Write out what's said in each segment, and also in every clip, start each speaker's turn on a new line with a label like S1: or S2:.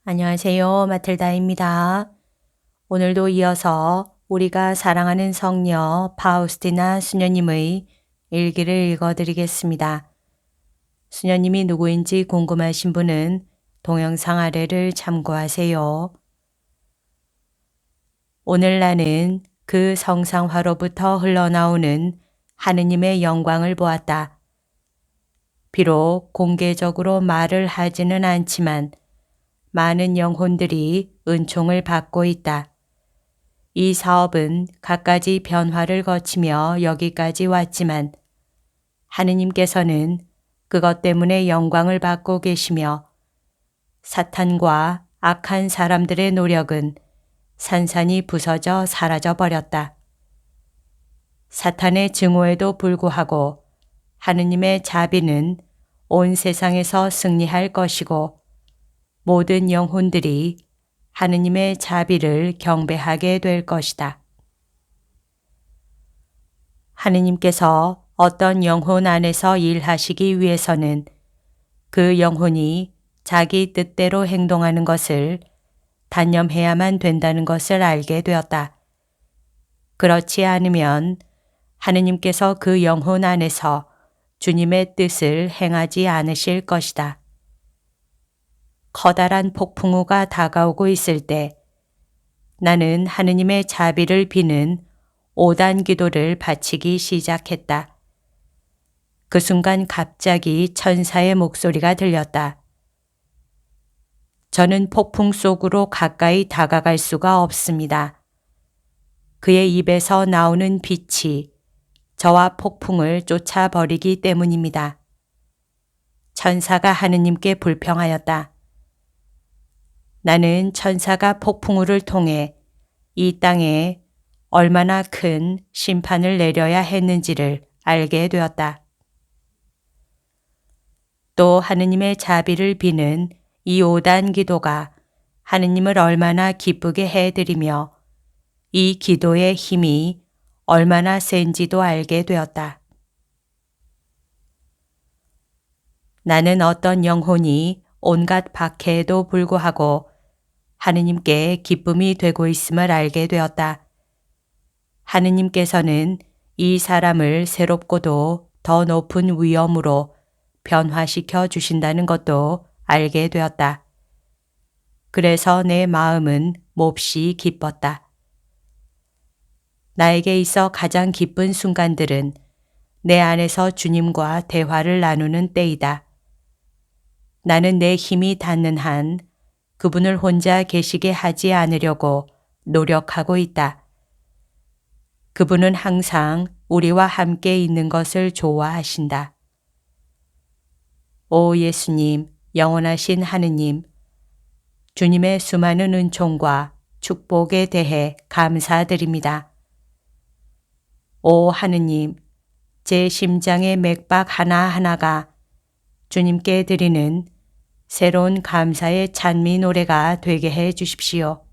S1: 안녕하세요. 마틀다입니다. 오늘도 이어서 우리가 사랑하는 성녀 파우스티나 수녀님의 일기를 읽어드리겠습니다. 수녀님이 누구인지 궁금하신 분은 동영상 아래를 참고하세요. 오늘 나는 그 성상화로부터 흘러나오는 하느님의 영광을 보았다. 비록 공개적으로 말을 하지는 않지만 많은 영혼들이 은총을 받고 있다. 이 사업은 갖가지 변화를 거치며 여기까지 왔지만 하느님께서는 그것 때문에 영광을 받고 계시며 사탄과 악한 사람들의 노력은 산산이 부서져 사라져 버렸다. 사탄의 증오에도 불구하고 하느님의 자비는 온 세상에서 승리할 것이고 모든 영혼들이 하느님의 자비를 경배하게 될 것이다. 하느님께서 어떤 영혼 안에서 일하시기 위해서는 그 영혼이 자기 뜻대로 행동하는 것을 단념해야만 된다는 것을 알게 되었다. 그렇지 않으면 하느님께서 그 영혼 안에서 주님의 뜻을 행하지 않으실 것이다. 커다란 폭풍우가 다가오고 있을 때 나는 하느님의 자비를 비는 5단 기도를 바치기 시작했다. 그 순간 갑자기 천사의 목소리가 들렸다. 저는 폭풍 속으로 가까이 다가갈 수가 없습니다. 그의 입에서 나오는 빛이 저와 폭풍을 쫓아버리기 때문입니다. 천사가 하느님께 불평하였다. 나는 천사가 폭풍우를 통해 이 땅에 얼마나 큰 심판을 내려야 했는지를 알게 되었다. 또 하느님의 자비를 비는 이 5단 기도가 하느님을 얼마나 기쁘게 해드리며 이 기도의 힘이 얼마나 센지도 알게 되었다. 나는 어떤 영혼이 온갖 박해에도 불구하고 하느님께 기쁨이 되고 있음을 알게 되었다. 하느님께서는 이 사람을 새롭고도 더 높은 위엄으로 변화시켜 주신다는 것도 알게 되었다. 그래서 내 마음은 몹시 기뻤다. 나에게 있어 가장 기쁜 순간들은 내 안에서 주님과 대화를 나누는 때이다. 나는 내 힘이 닿는 한 그분을 혼자 계시게 하지 않으려고 노력하고 있다. 그분은 항상 우리와 함께 있는 것을 좋아하신다. 오 예수님, 영원하신 하느님, 주님의 수많은 은총과 축복에 대해 감사드립니다. 오 하느님, 제 심장의 맥박 하나하나가 주님께 드리는 새로운 감사의 찬미 노래가 되게 해 주십시오.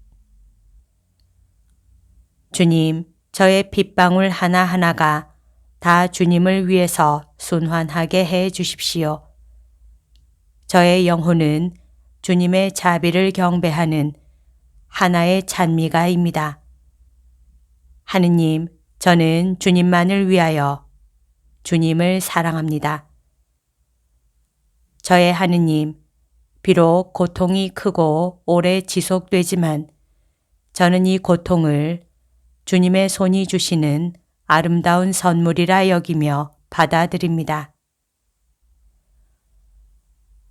S1: 주님, 저의 핏방울 하나하나가 다 주님을 위해서 순환하게 해 주십시오. 저의 영혼은 주님의 자비를 경배하는 하나의 찬미가입니다. 하느님, 저는 주님만을 위하여 주님을 사랑합니다. 저의 하느님, 비록 고통이 크고 오래 지속되지만 저는 이 고통을 주님의 손이 주시는 아름다운 선물이라 여기며 받아들입니다.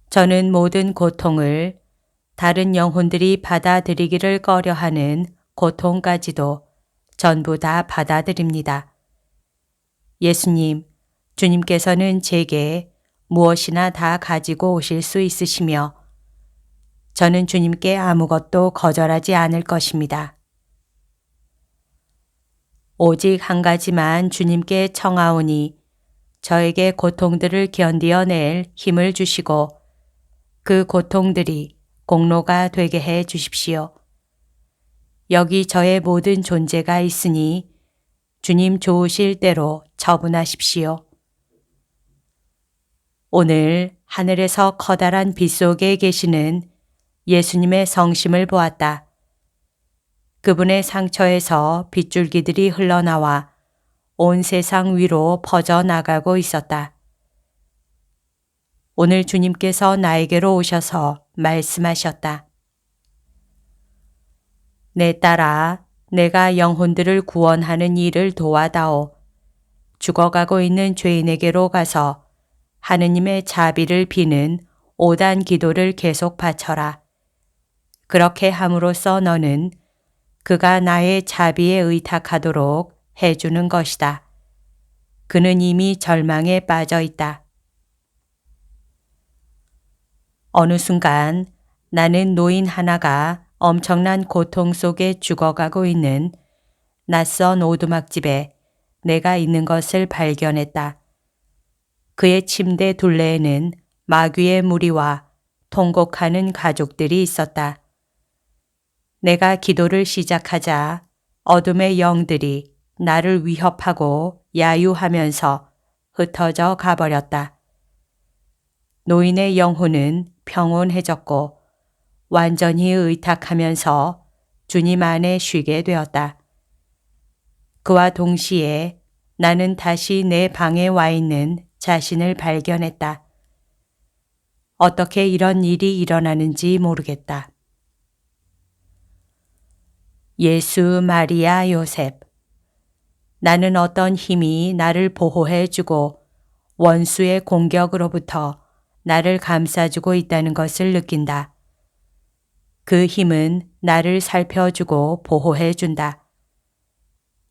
S1: 저는 모든 고통을 다른 영혼들이 받아들이기를 꺼려하는 고통까지도 전부 다 받아들입니다. 예수님, 주님께서는 제게 무엇이나 다 가지고 오실 수 있으시며 저는 주님께 아무것도 거절하지 않을 것입니다. 오직 한 가지만 주님께 청하오니 저에게 고통들을 견디어낼 힘을 주시고 그 고통들이 공로가 되게 해 주십시오. 여기 저의 모든 존재가 있으니 주님 좋으실 대로 처분하십시오. 오늘 하늘에서 커다란 빛 속에 계시는 예수님의 성심을 보았다. 그분의 상처에서 빗줄기들이 흘러나와 온 세상 위로 퍼져나가고 있었다. 오늘 주님께서 나에게로 오셔서 말씀하셨다. 내 딸아, 내가 영혼들을 구원하는 일을 도와다오. 죽어가고 있는 죄인에게로 가서 하느님의 자비를 비는 5단 기도를 계속 바쳐라. 그렇게 함으로써 너는 그가 나의 자비에 의탁하도록 해주는 것이다. 그는 이미 절망에 빠져 있다. 어느 순간 나는 노인 하나가 엄청난 고통 속에 죽어가고 있는 낯선 오두막집에 내가 있는 것을 발견했다. 그의 침대 둘레에는 마귀의 무리와 통곡하는 가족들이 있었다. 내가 기도를 시작하자 어둠의 영들이 나를 위협하고 야유하면서 흩어져 가버렸다. 노인의 영혼은 평온해졌고 완전히 의탁하면서 주님 안에 쉬게 되었다. 그와 동시에 나는 다시 내 방에 와 있는 자신을 발견했다. 어떻게 이런 일이 일어나는지 모르겠다. 예수, 마리아, 요셉. 나는 어떤 힘이 나를 보호해주고 원수의 공격으로부터 나를 감싸주고 있다는 것을 느낀다. 그 힘은 나를 살펴주고 보호해준다.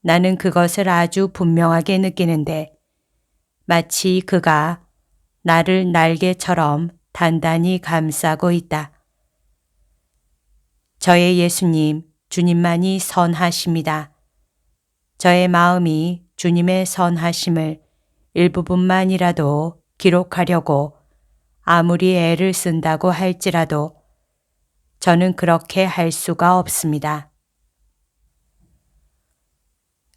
S1: 나는 그것을 아주 분명하게 느끼는데 마치 그가 나를 날개처럼 단단히 감싸고 있다. 저의 예수님, 주님만이 선하십니다. 저의 마음이 주님의 선하심을 일부분만이라도 기록하려고 아무리 애를 쓴다고 할지라도 저는 그렇게 할 수가 없습니다.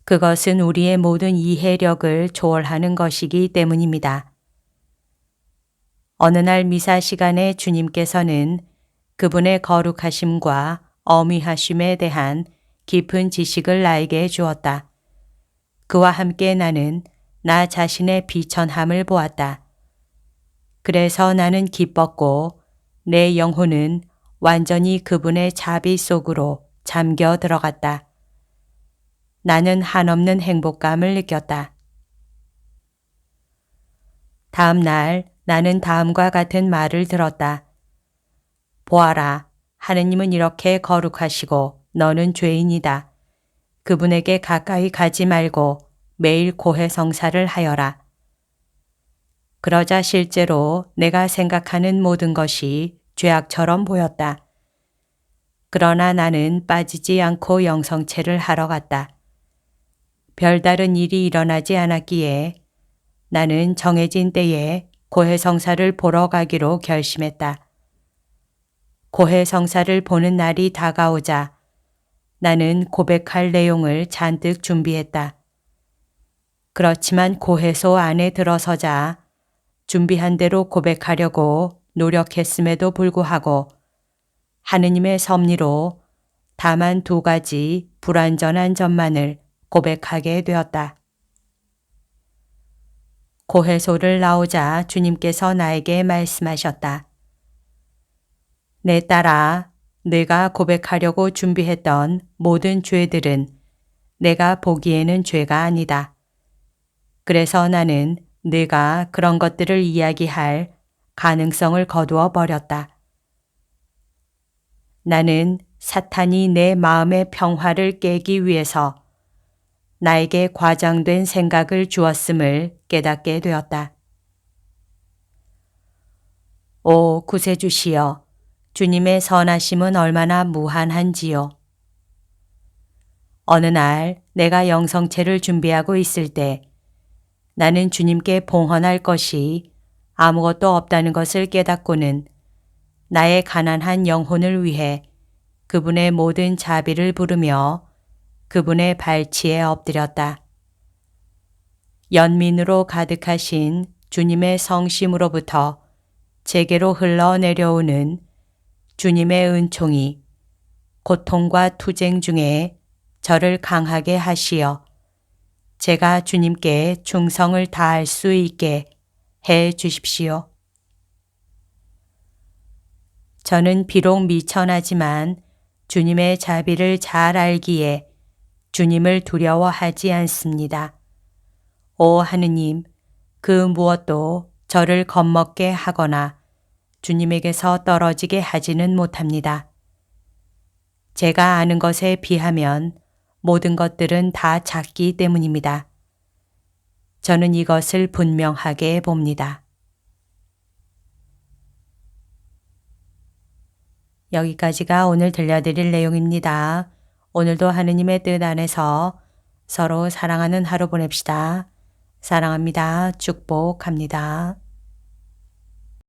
S1: 그것은 우리의 모든 이해력을 초월하는 것이기 때문입니다. 어느 날 미사 시간에 주님께서는 그분의 거룩하심과 어미하심에 대한 깊은 지식을 나에게 주었다. 그와 함께 나는 나 자신의 비천함을 보았다. 그래서 나는 기뻤고 내 영혼은 완전히 그분의 자비 속으로 잠겨 들어갔다. 나는 한없는 행복감을 느꼈다. 다음 날 나는 다음과 같은 말을 들었다. 보아라, 하느님은 이렇게 거룩하시고 너는 죄인이다. 그분에게 가까이 가지 말고 매일 고해성사를 하여라. 그러자 실제로 내가 생각하는 모든 것이 죄악처럼 보였다. 그러나 나는 빠지지 않고 영성체를 하러 갔다. 별다른 일이 일어나지 않았기에 나는 정해진 때에 고해성사를 보러 가기로 결심했다. 고해성사를 보는 날이 다가오자 나는 고백할 내용을 잔뜩 준비했다. 그렇지만 고해소 안에 들어서자 준비한 대로 고백하려고 노력했음에도 불구하고 하느님의 섭리로 다만 2가지 불완전한 점만을 고백하게 되었다. 고해소를 나오자 주님께서 나에게 말씀하셨다. 내 딸아, 내가 고백하려고 준비했던 모든 죄들은 내가 보기에는 죄가 아니다. 그래서 나는 네가 그런 것들을 이야기할 가능성을 거두어 버렸다. 나는 사탄이 내 마음의 평화를 깨기 위해서 나에게 과장된 생각을 주었음을 깨닫게 되었다. 오 구세주시여, 주님의 선하심은 얼마나 무한한지요. 어느 날 내가 영성체를 준비하고 있을 때 나는 주님께 봉헌할 것이 아무것도 없다는 것을 깨닫고는 나의 가난한 영혼을 위해 그분의 모든 자비를 부르며 그분의 발치에 엎드렸다. 연민으로 가득하신 주님의 성심으로부터 제게로 흘러내려오는 주님의 은총이 고통과 투쟁 중에 저를 강하게 하시어 제가 주님께 충성을 다할 수 있게 해 주십시오. 저는 비록 미천하지만 주님의 자비를 잘 알기에 주님을 두려워하지 않습니다. 오 하느님, 그 무엇도 저를 겁먹게 하거나 주님에게서 떨어지게 하지는 못합니다. 제가 아는 것에 비하면 모든 것들은 다 작기 때문입니다. 저는 이것을 분명하게 봅니다. 여기까지가 오늘 들려드릴 내용입니다. 오늘도 하느님의 뜻 안에서 서로 사랑하는 하루 보냅시다. 사랑합니다. 축복합니다.